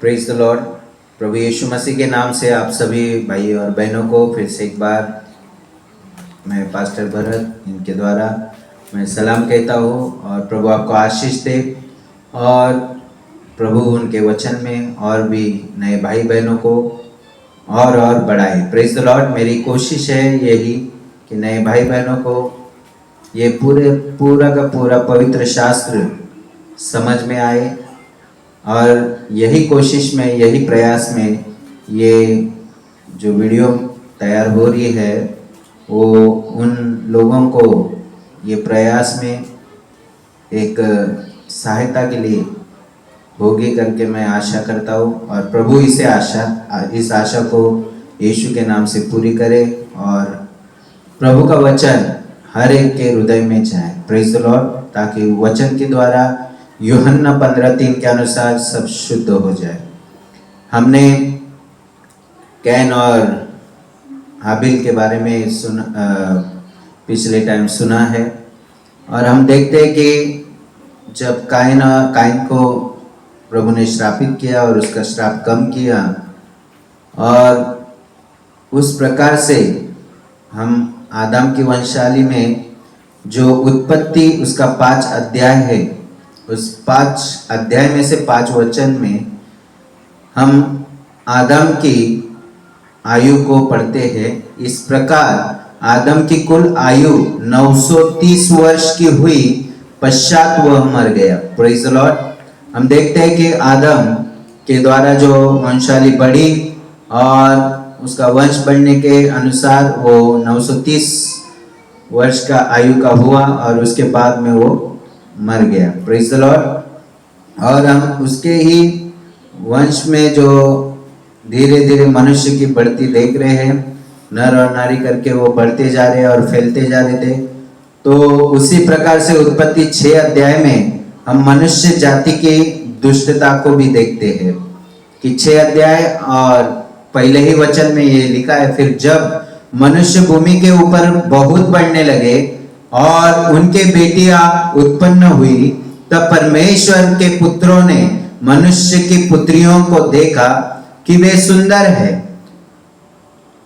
Praise the Lord. प्रभु यीशु मसीह के नाम से आप सभी भाई और बहनों को फिर से एक बार मैं पास्टर भरत इनके द्वारा मैं सलाम कहता हूँ और प्रभु आपको आशीष दे और प्रभु उनके वचन में और भी नए भाई बहनों को और बढ़ाए। Praise the Lord. मेरी कोशिश है यही कि नए भाई बहनों को ये पूरा का पूरा पवित्र शास्त्र समझ में आए और यही कोशिश में यही प्रयास में ये जो वीडियो तैयार हो रही है वो उन लोगों को ये प्रयास में एक सहायता के लिए होगी करके मैं आशा करता हूँ और प्रभु इस आशा को यीशु के नाम से पूरी करे और प्रभु का वचन हर एक के हृदय में जाए। Praise the Lord. ताकि वचन के द्वारा यूहन्ना 15:3 के अनुसार सब शुद्ध हो जाए। हमने कैन और हाबिल के बारे में पिछले टाइम सुना है और हम देखते हैं कि जब काइन को प्रभु ने श्रापित किया और उसका श्राप कम किया और उस प्रकार से हम आदम की वंशावली में जो उत्पत्ति उसका 5 अध्याय है उस 5 अध्याय में से 5 वचन में हम आदम की आयु को पढ़ते हैं। इस प्रकार आदम की कुल आयु 930 वर्ष की हुई, पश्चात वह मर गया। Praise the Lord. हम देखते हैं कि आदम के द्वारा जो वंशावली बढ़ी और उसका वंश बढ़ने के अनुसार वो 930 वर्ष का आयु का हुआ और उसके बाद में वो मर गया। Praise the Lord. और हम उसके ही वंश में जो धीरे धीरे मनुष्य की बढ़ती देख रहे हैं, नर और नारी करके वो बढ़ते जा रहे और फैलते जा रहे थे। तो उसी प्रकार से उत्पत्ति 6 अध्याय में हम मनुष्य जाति की दुष्टता को भी देखते हैं कि 6 अध्याय और पहले ही वचन में ये लिखा है, फिर जब मनुष्य भूमि के ऊपर बहुत बढ़ने लगे और उनके बेटियां उत्पन्न हुई तब परमेश्वर के पुत्रों ने मनुष्य की पुत्रियों को देखा कि वे सुंदर है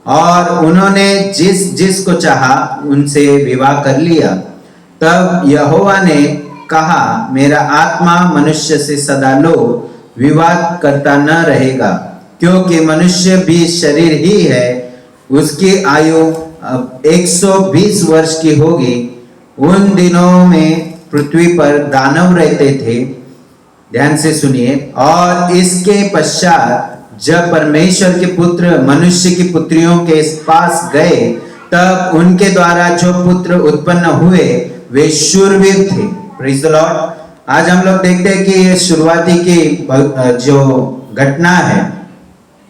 और उन्होंने जिस को चाहा उनसे विवाह कर लिया। तब यहोवा ने कहा, मेरा आत्मा मनुष्य से सदा लो विवाद करता न रहेगा, क्योंकि मनुष्य भी शरीर ही है। उसकी आयु अब 120 वर्ष की होगी। उन दिनों में पृथ्वी पर दानव रहते थे। ध्यान से सुनिए। और इसके पश्चात जब परमेश्वर के पुत्र मनुष्य की पुत्रियों के पास गए तब उनके द्वारा जो पुत्र उत्पन्न हुए वे शूरवीर थे। Praise the Lord. आज हम लोग देखते हैं कि ये शुरुआती की जो घटना है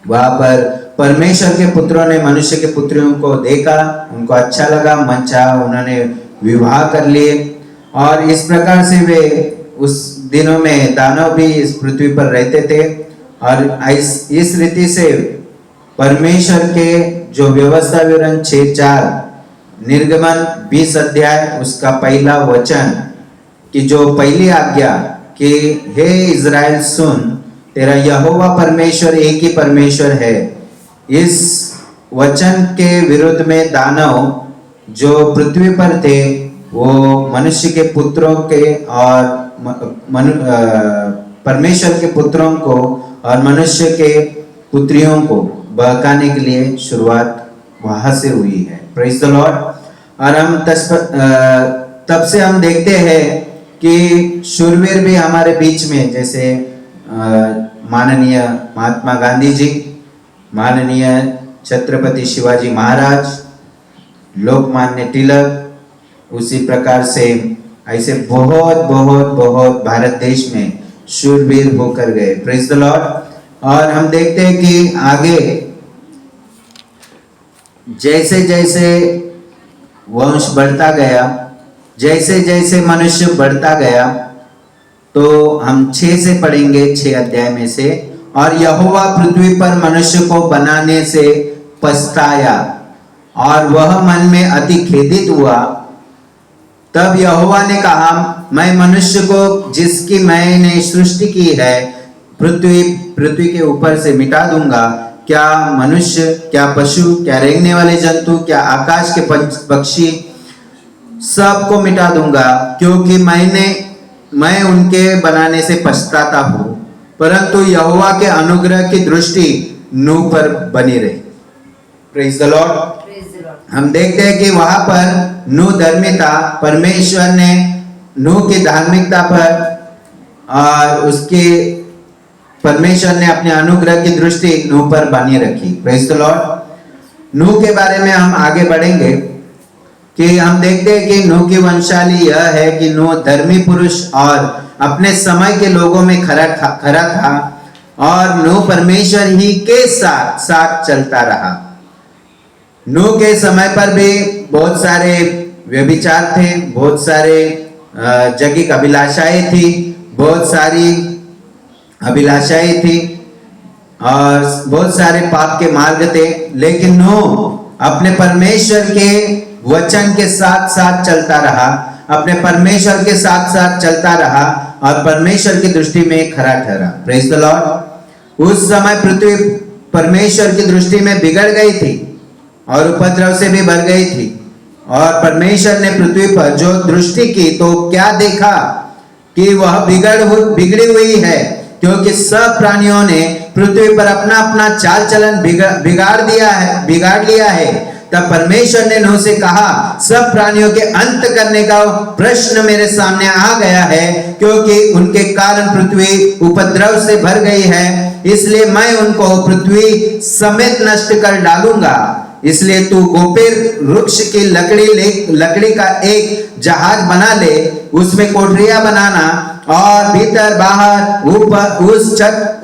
वहां पर परमेश्वर के पुत्रों ने मनुष्य के पुत्रियों को देखा, उनको अच्छा लगा, मन चाहा, उन्होंने विवाह कर लिए और इस प्रकार से वे उस दिनों में दानव भी इस पृथ्वी पर रहते थे। और इस रीति से परमेश्वर के जो व्यवस्था विवरण 6:4 निर्गमन 20 अध्याय उसका पहला वचन कि जो पहली आज्ञा कि हे इज़राइल सुन, तेरा यहोवा परमेश्वर एक ही परमेश्वर है। इस वचन के विरुद्ध में दानव जो पृथ्वी पर थे वो मनुष्य के पुत्रों के और परमेश्वर के पुत्रों को और मनुष्य के पुत्रियों को बहकाने के लिए शुरुआत वहां से हुई है। Praise the Lord. और हम तब से हम देखते हैं कि शूरवीर भी हमारे बीच में, जैसे माननीय महात्मा गांधी जी, माननीय छत्रपति शिवाजी महाराज, लोकमान्य तिलक, उसी प्रकार से ऐसे बहुत भारत देश में शूरवीर होकर गए। Praise the Lord. और हम देखते हैं कि आगे जैसे जैसे वंश बढ़ता गया, जैसे जैसे मनुष्य बढ़ता गया, तो हम 6 से पढ़ेंगे 6 अध्याय में से। और यहोवा पृथ्वी पर मनुष्य को बनाने से पछताया और वह मन में अति खेदित हुआ। तब यहोवा ने कहा, मैं मनुष्य को जिसकी मैंने सृष्टि की है पृथ्वी के ऊपर से मिटा दूंगा, क्या मनुष्य, क्या पशु, क्या रेंगने वाले जंतु, क्या आकाश के पक्षी, सबको मिटा दूंगा, क्योंकि मैं उनके बनाने से पछताता हूँ। परंतु यहोवा के अनुग्रह की दृष्टि नूह पर बनी रही। Praise the Lord. हम देखते हैं कि वहां पर नूह धर्मी था, परमेश्वर ने नूह की धार्मिकता पर और उसके परमेश्वर ने अपने अनुग्रह की दृष्टि नूह पर बनी रखी। Praise the Lord. नूह के बारे में हम आगे बढ़ेंगे कि हम देखते हैं कि नूह की वंशावली यह है कि नूह धर्मी पुरुष और अपने समय के लोगों में खरा था और नूह परमेश्वर ही के साथ साथ चलता रहा। नूह के समय पर भी बहुत सारे व्यभिचार थे, बहुत सारे जगह अभिलाषाएं थी, बहुत सारी अभिलाषाएं थी और बहुत सारे पाप के मार्ग थे, लेकिन नूह अपने परमेश्वर के वचन के साथ साथ चलता रहा, अपने परमेश्वर के साथ साथ चलता रहा और परमेश्वर की दृष्टि में खरा ठहरा। Praise the Lord. उस समय पृथ्वी परमेश्वर की दृष्टि में बिगड़ गई थी और उपद्रव से भी भर गई थी, और परमेश्वर ने पृथ्वी पर जो दृष्टि की तो क्या देखा कि वह बिगड़ी हुई है, क्योंकि सब प्राणियों ने पृथ्वी पर अपना अपना चाल चलन बिगाड़ लिया है। तब परमेश्वर ने नूह से कहा, सब प्राणियों के अंत करने का प्रश्न मेरे सामने आ गया है, क्योंकि उनके कारण पृथ्वी उपद्रव से भर गई है, इसलिए मैं उनको पृथ्वी समेत नष्ट कर डालूंगा। इसलिए तू गोपेर वृक्ष की लकड़ी का एक जहाज बना ले, उसमें कोठरियां बनाना और भीतर बाहर ऊपर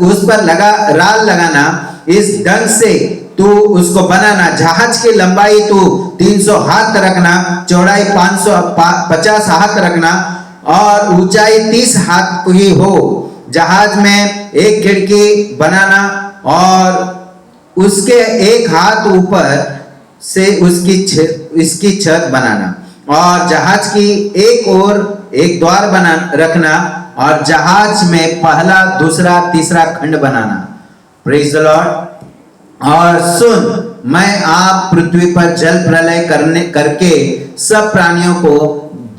उस पर राल लगाना। इस ढंग से तू उसको बनाना। जहाज की लंबाई तू 300 हाथ रखना, चौड़ाई 550 हाथ रखना और ऊंचाई 30 हाथ की हो। जहाज में एक खिड़की बनाना और उसके एक हाथ ऊपर से इसकी छत बनाना, और जहाज की एक ओर एक द्वार रखना और जहाज में पहला, दूसरा, तीसरा खंड बनाना। Praise the Lord. और सुन, मैं आप पृथ्वी पर जल प्रलय करके सब प्राणियों को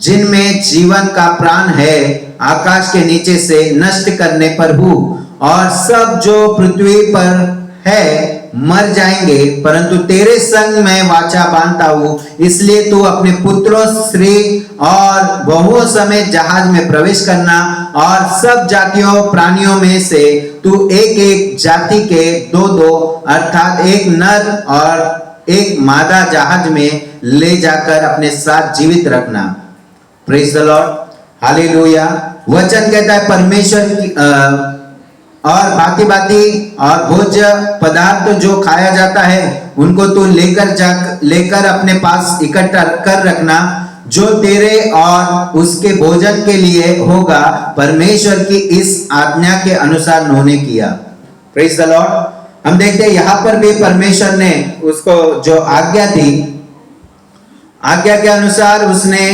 जिनमें जीवन का प्राण है आकाश के नीचे से नष्ट करने पर हूँ, और सब जो पृथ्वी पर है मर जाएंगे, परंतु तेरे संग मैं वाचा बांधता हूँ। इसलिए तू अपने पुत्रों, स्त्री और बहुओं समेत जहाज में प्रवेश करना, और सब जातियों प्राणियों में से तू एक एक जाति के 2-2 अर्थात एक नर और एक मादा जहाज में ले जाकर अपने साथ जीवित रखना। Praise the Lord. हालेलुया। वचन कहता है परमेश्वर की और भांति और भोज्य पदार्थ जो खाया जाता है उनको तू लेकर अपने पास इकट्ठा कर रखना, जो तेरे और उसके भोजन के लिए होगा। परमेश्वर की इस आज्ञा के अनुसार नूह ने किया। Praise the Lord. हम देखते हैं यहाँ पर भी परमेश्वर ने उसको जो आज्ञा दी, आज्ञा के अनुसार उसने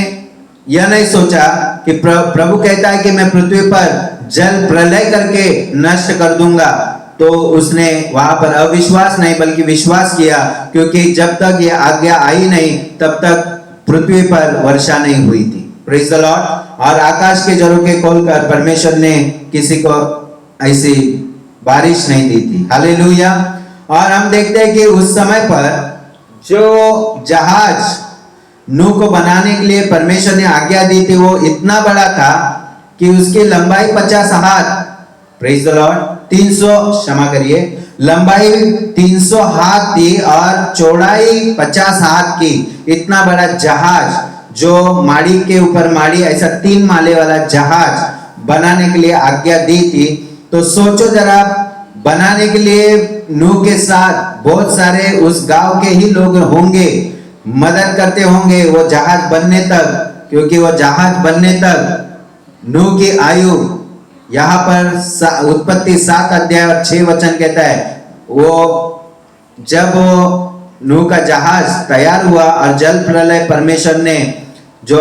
यह नहीं सोचा कि प्रभु कहता है कि मैं पृथ्वी पर जल प्रलय करके नष्ट कर दूंगा, तो उसने वहां पर अविश्वास नहीं बल्कि विश्वास किया, क्योंकि जब तक ये आज्ञा आई नहीं तब तक पृथ्वी पर वर्षा नहीं हुई थी। Praise the Lord. और आकाश के झरोखे खोलकर परमेश्वर ने किसी को ऐसी बारिश नहीं दी थी। हालेलुया। और हम देखते हैं कि उस समय पर जो जहाज नूह को बनाने के लिए परमेश्वर ने आज्ञा दी थी वो इतना बड़ा था कि उसकी लंबाई 50 हाथ, प्रेज द लॉर्ड, 300 क्षमा करिए, लंबाई 300 हाथ थी और चौड़ाई 50 हाथ की। इतना बड़ा जहाज जो माड़ी के ऊपर माड़ी, ऐसा 3 माले वाला जहाज बनाने के लिए आज्ञा दी थी। तो सोचो जरा, बनाने के लिए नूह के साथ बहुत सारे उस गांव के ही लोग होंगे, मदद करते होंगे वो जहाज बनने तक, क्योंकि वो जहाज बनने तक नूह की आयु यहाँ पर उत्पत्ति 7 अध्याय और 6 वचन कहता है, वो जब नूह का जहाज तैयार हुआ और जल प्रलय परमेश्वर ने जो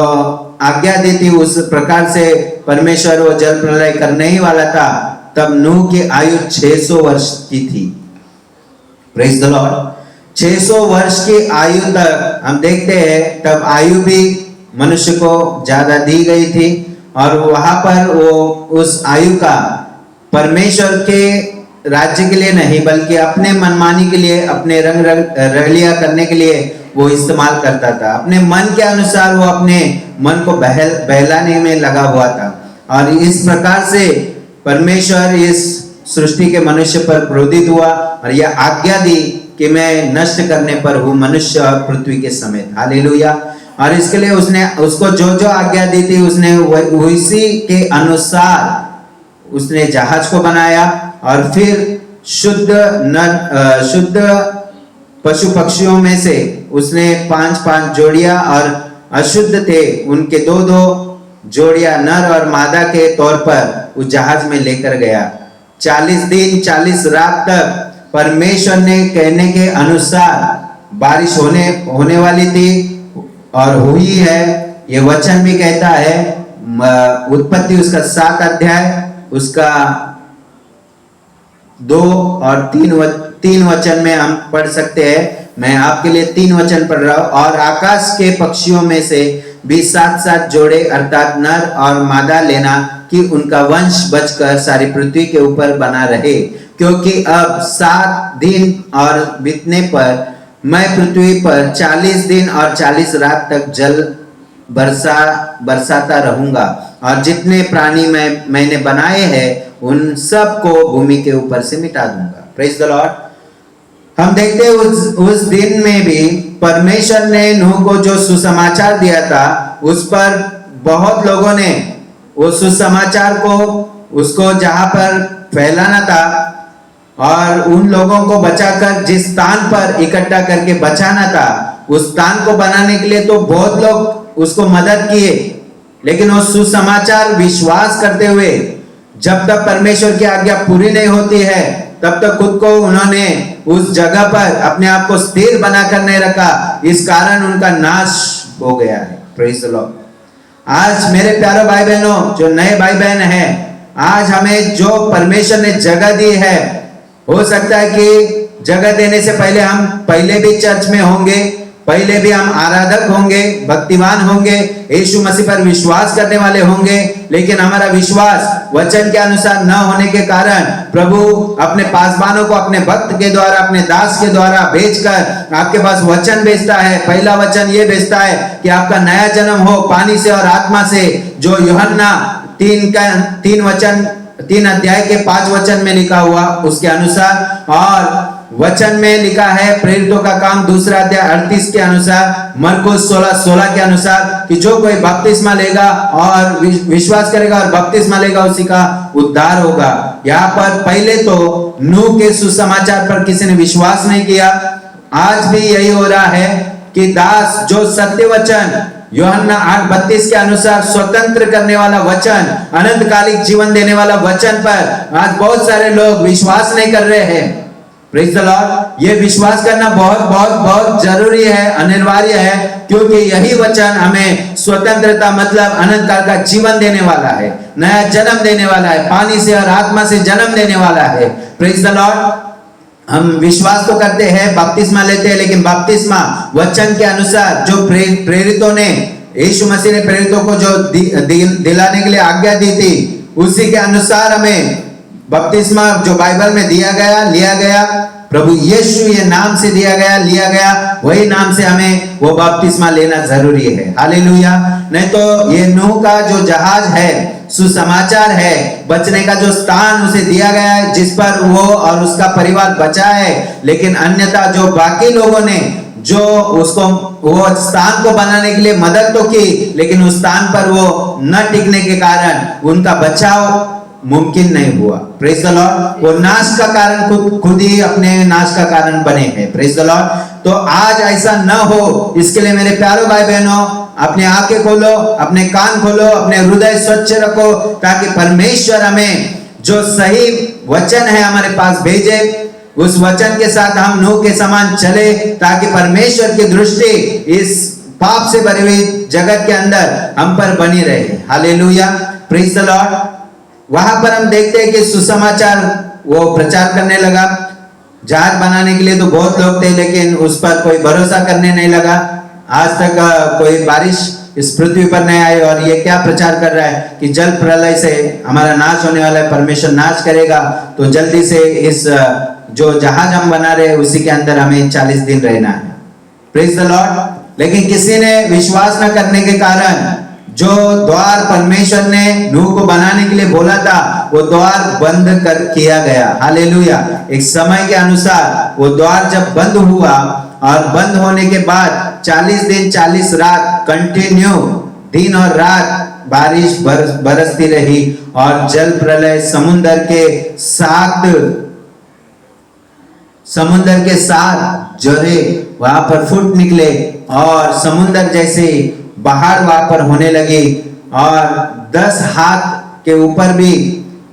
आज्ञा दी थी उस प्रकार से परमेश्वर वो जल प्रलय करने ही वाला था, तब नूह की आयु 600 वर्ष की थी। Praise the Lord. 600 वर्ष की आयु तक हम देखते हैं, तब आयु भी मनुष्य को ज्यादा दी गई थी और वहां पर वो उस आयु का परमेश्वर के राज्य के लिए नहीं बल्कि अपने मनमानी के लिए, अपने रंग रंगलिया करने के लिए वो इस्तेमाल करता था। अपने मन के अनुसार वो अपने मन को बहलाने में लगा हुआ था और इस प्रकार से परमेश्वर इस सृष्टि के मनुष्य पर क्रोधित हुआ और यह आज्ञा दी कि मैं नष्ट करने पर हूँ मनुष्य और पृथ्वी के समेत। हालेलुया। और इसके लिए उसने उसको जो जो आज्ञा दी थी उसने उसी के अनुसार उसने जहाज को बनाया और फिर शुद्ध पशु पक्षियों में से उसने 5-5 जोड़ियां और अशुद्ध थे उनके 2-2 जोड़ियां नर और मादा के तौर पर उस जहाज में लेकर गया। 40 दिन 40 रात तक परमेश्वर ने कहने के अनुसार बारिश होने वाली थी और हुई है। ये वचन भी कहता है, उत्पत्ति उसका 7 अध्याय उसका 2 और 3 वचन में हम पढ़ सकते हैं। मैं आपके लिए 3 वचन पढ़ रहा हूं। और आकाश के पक्षियों में से भी 7-7 जोड़े अर्थात नर और मादा लेना कि उनका वंश बचकर सारी पृथ्वी के ऊपर बना रहे, क्योंकि अब 7 दिन और बीतने पर मैं पृथ्वी पर 40 दिन और 40 रात तक जल बरसाता रहूंगा और जितने प्राणी मैंने बनाए हैं उन सब को भूमि के ऊपर से मिटा दूंगा। Praise the Lord. हम देखते हैं उस दिन में भी परमेश्वर ने नूह को जो सुसमाचार दिया था उस पर बहुत लोगों ने वो सुसमाचार को उसको जहां पर फैलाना था और उन लोगों को बचाकर जिस स्थान पर इकट्ठा करके बचाना था उस स्थान को बनाने के लिए तो बहुत लोग उसको मदद किए, लेकिन वो सुसमाचार विश्वास करते हुए जब तक परमेश्वर की आज्ञा पूरी नहीं होती है तब तक खुद को उन्होंने उस जगह पर अपने आप को स्थिर बनाकर नहीं रखा, इस कारण उनका नाश हो गया है। Praise the Lord. आज मेरे प्यारे भाई बहनों, जो नए भाई बहन हैं, आज हमें जो परमेश्वर ने जगह दी है, हो सकता है कि जगह देने से पहले भी चर्च में होंगे, पहले भी हम आराधक होंगे, भक्तिमान होंगे, यीशु मसीह पर विश्वास करने वाले होंगे, लेकिन हमारा विश्वास वचन के अनुसार न होने के कारण प्रभु अपने पासवानों को अपने भक्त के द्वारा, अपने दास के द्वारा भेजकर आपके पास वचन भेजता है। पहला वचन ये भेजता है कि आपका नया जन्म हो पानी से और आत्मा से, जो यूहन्ना 3 अध्याय के 5 वचन में लिखा हुआ उसके अनुसार, और वचन में लिखा है प्रेरितों का काम 2 अध्याय 38 के अनुसार, मरकुस 16:16 के अनुसार कि जो कोई बपतिस्मा लेगा और विश्वास करेगा और बपतिस्मा लेगा उसी का उद्धार होगा। यहाँ पर पहले तो नूह के सुसमाचार पर किसी ने विश्वास नहीं किया। आज भी यही हो रहा है कि दास जो सत्य वचन यूहन्ना 8:32 के अनुसार स्वतंत्र करने वाला वचन, अनंतकालिक जीवन देने वाला वचन पर आज बहुत सारे लोग विश्वास नहीं कर रहे हैं। Praise the Lord. ये विश्वास करना बहुत बहुत बहुत जरूरी है, अनिवार्य है, क्योंकि यही वचन हमें स्वतंत्रता मतलब अनंत काल का जीवन देने वाला है, नया जन्म देने वाला है, पानी से और आत्मा से जन्म देने वाला है। Praise the Lord. हम विश्वास तो करते हैं, बपतिस्मा लेते हैं, लेकिन बपतिस्मा वचन के अनुसार जो प्रेरितों ने, यीशु मसीह ने प्रेरितों को जो दिलाने के लिए आज्ञा दी थी उसी के अनुसार हमें बपतिस्मा जो बाइबल में लिया गया, प्रभु यीशु ये नाम से लिया गया, वही नाम से हमें वो बपतिस्मा लेना जरूरी है। हालेलुया। नहीं तो ये नूह का जो जहाज है, सुसमाचार है, बचने का जो स्थान उसे दिया गया है जिस पर वो और उसका परिवार बचा है, लेकिन अन्यथा जो बाकी लोगों ने जो उसको वो स्थान को बनाने के लिए मदद तो की, लेकिन उस स्थान पर वो न टिकने के कारण उनका बचाव मुमकिन नहीं हुआ। Praise the Lord. वो नाश का कारण खुद ही अपने नाश का कारण बने हैं। Praise the Lord. तो आज ऐसा न हो, इसके लिए मेरे प्यारे भाई बहनों, अपने आंखें खोलो, अपने कान खोलो, अपने हृदय स्वच्छ रखो, ताकि परमेश्वर हमें जो सही वचन है हमारे पास भेजे, उस वचन के साथ हम नूह के समान चले, ताकि परमेश्वर की दृष्टि इस पाप से भरी हुई जगत के अंदर हम पर बनी रहे। हालेलुया। Praise the Lord. वहां पर हम देखते हैं कि सुसमाचार वो प्रचार करने लगा। जहाज बनाने के लिए तो बहुत लोग थे, लेकिन उस पर कोई भरोसा करने नहीं लगा। आज तक कोई बारिश इस पृथ्वी पर नहीं आई, और ये क्या प्रचार कर रहा है कि जल प्रलय से हमारा नाश होने वाला है, परमेश्वर नाश करेगा, तो जल्दी से इस जो जहाज हम बना रहे हैं उसी के अंदर हमें 40 दिन रहना है। Praise the Lord. लेकिन किसी ने विश्वास न करने के कारण जो द्वार परमेश्वर ने नूह को बनाने के लिए बोला था, वो द्वार बंद कर किया गया। हालेलुया। एक समय के अनुसार वो द्वार जब बंद हुआ, और बंद होने के बाद 40 दिन 40 रात कंटिन्यू दिन और रात बारिश बरसती रही, और जल प्रलय समुंदर के साथ जोरे वहां पर फूट निकले, और समुंदर जैसे बाहर वहां पर होने लगी, और 10 हाथ के ऊपर भी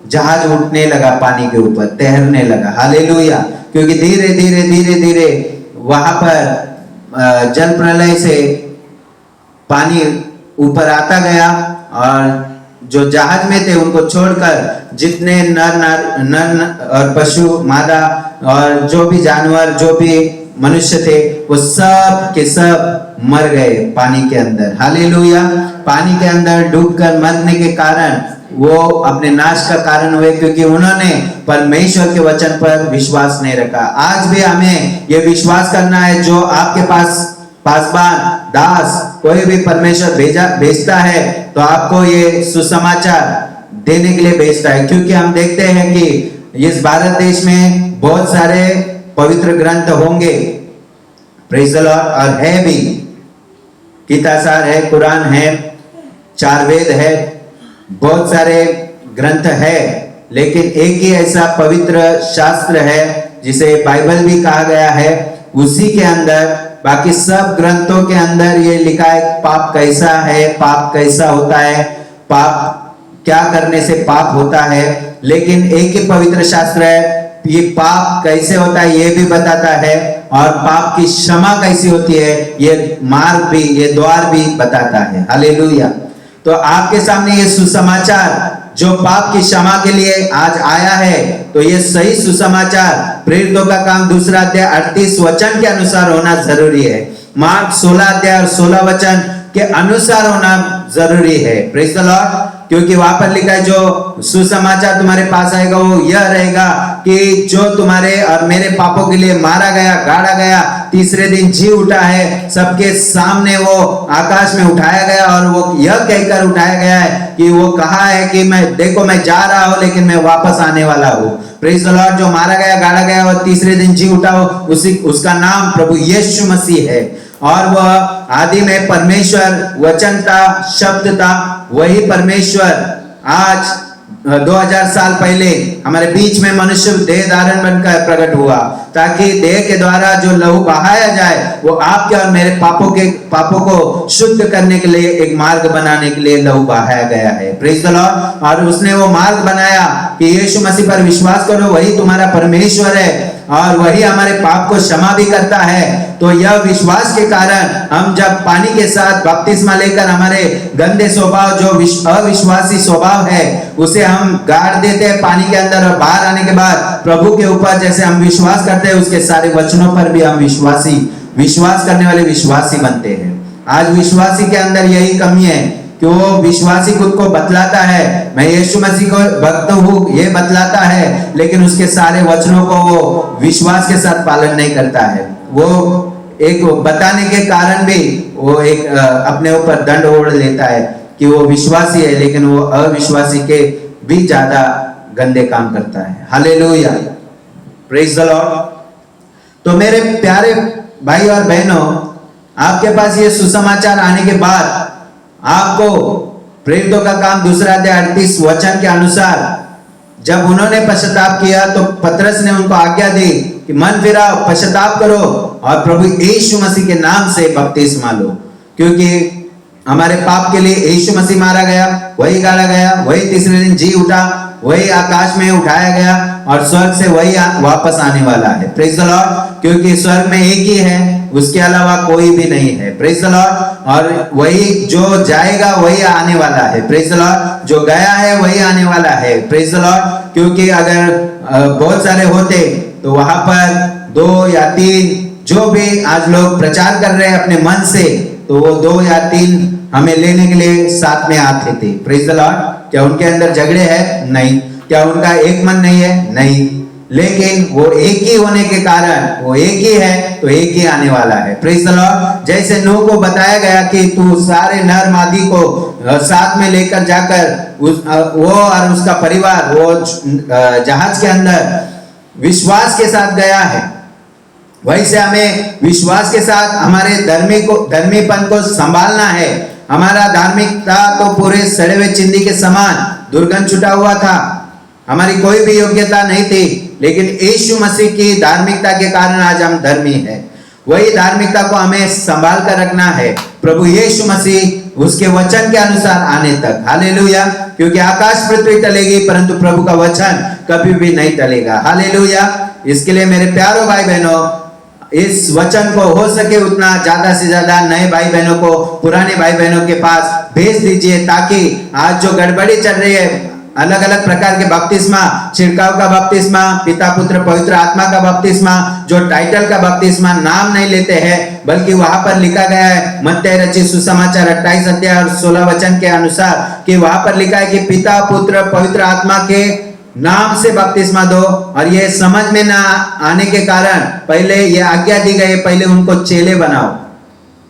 जहाज उठने लगा, पानी के ऊपर तैरने लगा। हालेलुया। क्योंकि धीरे धीरे धीरे धीरे वहां पर जल प्रलय से पानी ऊपर आता गया, और जो जहाज में थे उनको छोड़कर जितने नर और पशु, मादा और जो भी जानवर, जो भी मनुष्य थे, वो सब के सब मर गए पानी के अंदर। हालेलुया। पानी के अंदर डूबकर मरने के कारण वो अपने नाश का कारण हुए, क्योंकि उन्होंने परमेश्वर के वचन पर विश्वास नहीं रखा। आज भी हमें ये विश्वास करना है, जो आपके पासबान दास कोई भी परमेश्वर भेजता है, तो आपको ये सुसमाचार देने के लिए भेजता है। क्योंकि हम देखते हैं कि इस भारत देश में बहुत सारे पवित्र ग्रंथ होंगे, प्रेज़ द लॉर्ड, और है भी, गीतासार है, कुरान है, 4 वेद है, बहुत सारे ग्रंथ है, लेकिन एक ही ऐसा पवित्र शास्त्र है जिसे बाइबल भी कहा गया है। उसी के अंदर, बाकी सब ग्रंथों के अंदर ये लिखा है पाप कैसा है, पाप कैसा होता है, पाप क्या करने से पाप होता है। लेकिन एक ही पवित्र शास्त्र है, ये पाप कैसे होता है ये भी बताता है, और पाप की क्षमा कैसी होती है ये मार्ग भी, ये द्वार भी बताता है। हालेलुया। तो आपके सामने ये सुसमाचार जो पाप की क्षमा के लिए आज आया है, तो ये सही सुसमाचार प्रेरितों का काम 2 अध्याय 38 वचन के अनुसार होना जरूरी है। मार्क 16 अध्याय और 16 वचन के अनुसार होना जरूरी है। Praise the Lord. क्योंकि वहां पर लिखा है जो सुसमाचार तुम्हारे पास आएगा वो यह रहेगा कि जो तुम्हारे और मेरे पापों के लिए मारा गया, गाड़ा गया, तीसरे दिन जी उठा है, सबके सामने वो आकाश में उठाया गया, और वो यह कहकर उठाया गया है कि वो कहा है कि मैं जा रहा हूं, लेकिन मैं वापस आने वाला हूं। Praise the Lord. जो मारा गया, गाड़ा गया और तीसरे दिन जी उठा हो, उसका नाम प्रभु यीशु मसीह है, और वह आदि में परमेश्वर वचन था, शब्द था, वही परमेश्वर आज 2000 साल पहले हमारे बीच में मनुष्य देह धारण बनकर प्रकट हुआ, ताकि देह के द्वारा जो लहू बहाया जाए वो आपके और मेरे पापों को शुद्ध करने के लिए, एक मार्ग बनाने के लिए लहू बहाया गया है। Praise the Lord. और उसने वो मार्ग बनाया कि यीशु मसीह पर विश्वास करो, वही तुम्हारा परमेश्वर है, और वही हमारे पाप को क्षमा भी करता है। तो यह विश्वास के कारण हम जब पानी के साथ बपतिस्मा लेकर हमारे गंदे स्वभाव, जो अविश्वासी स्वभाव है, उसे हम गाड़ देते हैं पानी के अंदर, और बाहर आने के बाद प्रभु के ऊपर जैसे हम विश्वास करते हैं, उसके सारे वचनों पर भी हम विश्वास करने वाले विश्वासी बनते हैं। आज विश्वासी के अंदर यही कमी है कि वो विश्वासी खुद को बतलाता है, मैं यीशु मसीह को भक्त हूँ, ये बतलाता है, लेकिन उसके सारे वचनों को वो विश्वास के साथ पालन नहीं करता है। वो एक बताने के कारण भी वो एक अपने ऊपर दंड ओढ़ लेता है कि वो विश्वासी है, लेकिन वो अविश्वासी के भी ज्यादा गंदे काम करता है। हालेलुया। Praise the Lord. तो मेरे प्यारे भाई और बहनों, आपके पास ये सुसमाचार आने के बाद आपको प्रेरितों का काम 2 अध्याय 38 वचन के अनुसार जब उन्होंने पश्चाताप किया, तो पतरस ने उनको आज्ञा दी कि मन फिराओ, पश्चाताप करो और प्रभु यीशु मसीह के नाम से बपतिस्मा लो, क्योंकि हमारे पाप के लिए यीशु मसीह मारा गया, वही गाड़ा गया, वही तीसरे दिन जी उठा, वही आकाश में उठाया गया, और स्वर्ग से वही वापस आने वाला है। Praise the Lord. क्योंकि स्वर्ग में एक ही है, उसके अलावा कोई भी नहीं है। Praise the Lord. और वही जो जाएगा वही आने वाला है। Praise the Lord. जो गया है वही आने वाला है। Praise the Lord. क्योंकि अगर बहुत सारे होते तो वहां पर 2 या 3 जो भी आज लोग प्रचार कर रहे हैं अपने मन से, तो वो 2 या 3 हमें लेने के लिए साथ में आते थे। Praise the Lord. क्या उनके अंदर झगड़े हैं? नहीं। क्या उनका एक मन नहीं है? नहीं। लेकिन वो एक ही होने के कारण, वो एक ही है तो एक ही आने वाला है। Praise the Lord. जैसे नूह को बताया गया कि तू सारे नर मादी को साथ में लेकर जाकर वो और उसका परिवार वो जहाज के अंदर विश्वास के साथ गया है, वैसे हमें विश्वास के साथ हमारे धर्मीपन को संभालना है। हमारा धार्मिकता तो पूरे सड़े हुए चिंदी के समान दुर्गंध छुटा हुआ था। हमारी कोई भी योग्यता नहीं थी, लेकिन यीशु मसीह की धार्मिकता के कारण आज हम धर्मी हैं। वही धार्मिकता को हमें संभाल कर रखना है, प्रभु यीशु मसीह उसके वचन के अनुसार आने तक। हालेलुया। क्योंकि आकाश पृथ्वी टलेगी परंतु प्रभु का वचन कभी भी नहीं टलेगा। हालेलुया। इसके लिए मेरे प्यारों भाई बहनों, इस वचन को हो सके उतना ज्यादा से ज्यादा नए भाई बहनों को, पुराने भाई बहनों के पास भेज दीजिए, ताकि आज जो गड़बड़ी चल रही है, अलग अलग प्रकार के बपतिस्मा, छिड़काव का बपतिस्मा, पिता पुत्र पवित्र आत्मा का बपतिस्मा, जो टाइटल का बपतिस्मा नाम नहीं लेते हैं, बल्कि वहां पर लिखा गया है मत्ती रचित सुसमाचार 28 अध्याय और 16 वचन के अनुसार कि वहां पर लिखा है कि पिता पुत्र पवित्र आत्मा के नाम से बपतिस्मा दो। और ये समझ में ना आने के कारण पहले ये आज्ञा दी गई, पहले उनको चेले बनाओ।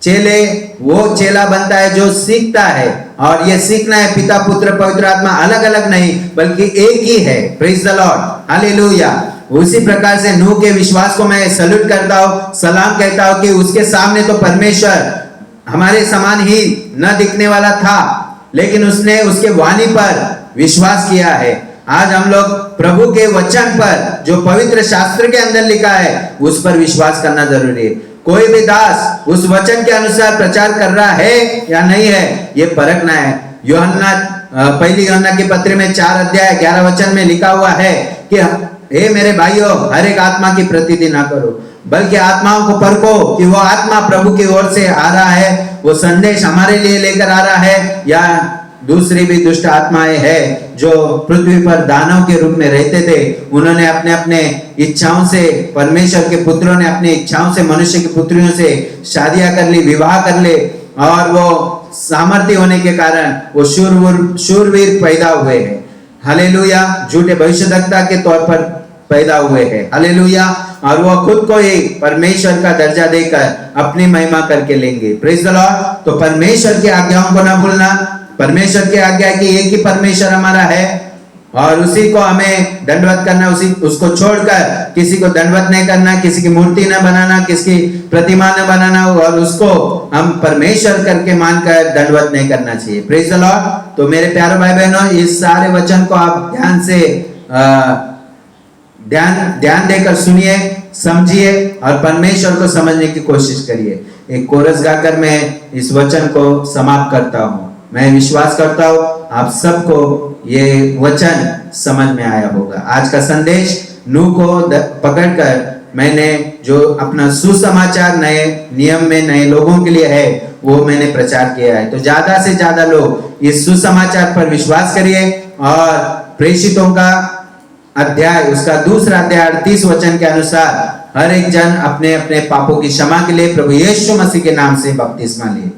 चेले वो चेला बनता है जो सीखता है, और ये सीखना है पिता पुत्र पवित्र आत्मा अलग अलग नहीं बल्कि एक ही है। Praise the Lord. हालेलुया। उसी प्रकार से नूह के विश्वास को मैं सैल्यूट करता हूँ, सलाम कहता हूँ कि उसके सामने तो परमेश्वर हमारे समान ही न दिखने वाला था, लेकिन उसने उसके वाणी पर विश्वास किया है। आज हम लोग प्रभु के वचन पर जो पवित्र शास्त्र के अंदर लिखा है उस पर विश्वास करना जरूरी है। कोई भी दास उस वचन के अनुसार प्रचार कर रहा है या नहीं है, ये परखना है। यूहन्ना पहली यूहन्ना के पत्र में 4 अध्याय 11 वचन में लिखा हुआ है कि हे मेरे भाइयों, हर एक आत्मा की प्रतिधि ना करो, बल्कि आत्माओं को परखो कि वो आत्मा प्रभु की ओर से आ रहा है, वो संदेश हमारे लिए लेकर आ रहा है, या दूसरी भी दुष्ट आत्माएं हैं जो पृथ्वी पर दानव के रूप में रहते थे। उन्होंने अपने अपने इच्छाओं से, परमेश्वर के पुत्रों ने अपनी इच्छाओं से मनुष्य की पुत्रियों से शादियां कर ली, विवाह कर ले, और वो सामर्थ्य होने के कारण वो शूरवीर पैदा हुए हैं। हालेलुया। झूठे भविष्यद्वक्ता के तौर पर पैदा हुए हैं। हालेलुया। और वो खुद को ही परमेश्वर का दर्जा देकर अपनी महिमा करके लेंगे। Praise the Lord. तो परमेश्वर की आज्ञाओं को ना भूलना। परमेश्वर की आज्ञा कि एक ही परमेश्वर हमारा है और उसी को हमें दंडवत करना, उसको छोड़कर किसी को दंडवत नहीं करना, किसी की मूर्ति न बनाना, किसी प्रतिमा न बनाना, और उसको हम परमेश्वर करके मानकर दंडवत नहीं करना चाहिए। Praise the Lord. तो मेरे प्यारे भाई बहनों, इस सारे वचन को आप ध्यान से ध्यान देकर सुनिए, समझिए और परमेश्वर को समझने की कोशिश करिए। एक कोरस गाकर मैं इस वचन को समाप्त करता हूँ। मैं विश्वास करता हूँ आप सबको ये वचन समझ में आया होगा। आज का संदेश नूह को पकड़कर मैंने जो अपना सुसमाचार नए नियम में नए लोगों के लिए है वो मैंने प्रचार किया है। तो ज्यादा से ज्यादा लोग इस सुसमाचार पर विश्वास करिए और प्रेषितों का अध्याय, उसका दूसरा अध्याय 38 वचन के अनुसार हर एक जन अपने अपने पापों की क्षमा के लिए प्रभु यीशु मसीह के नाम से बपतिस्मा ले।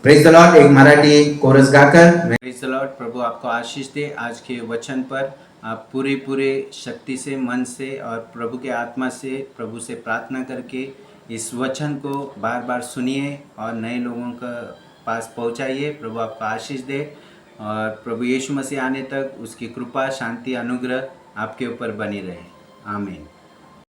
Praise the Lord. एक मराठी कोरस गाकर प्रेज द लॉर्ड। प्रभु आपको आशीष दे। आज के वचन पर आप पूरे शक्ति से, मन से और प्रभु के आत्मा से प्रभु से प्रार्थना करके इस वचन को बार बार सुनिए और नए लोगों के पास पहुंचाइए। प्रभु आपको आशीष दे और प्रभु यीशु मसीह आने तक उसकी कृपा, शांति, अनुग्रह आपके ऊपर बनी रहे। आमीन।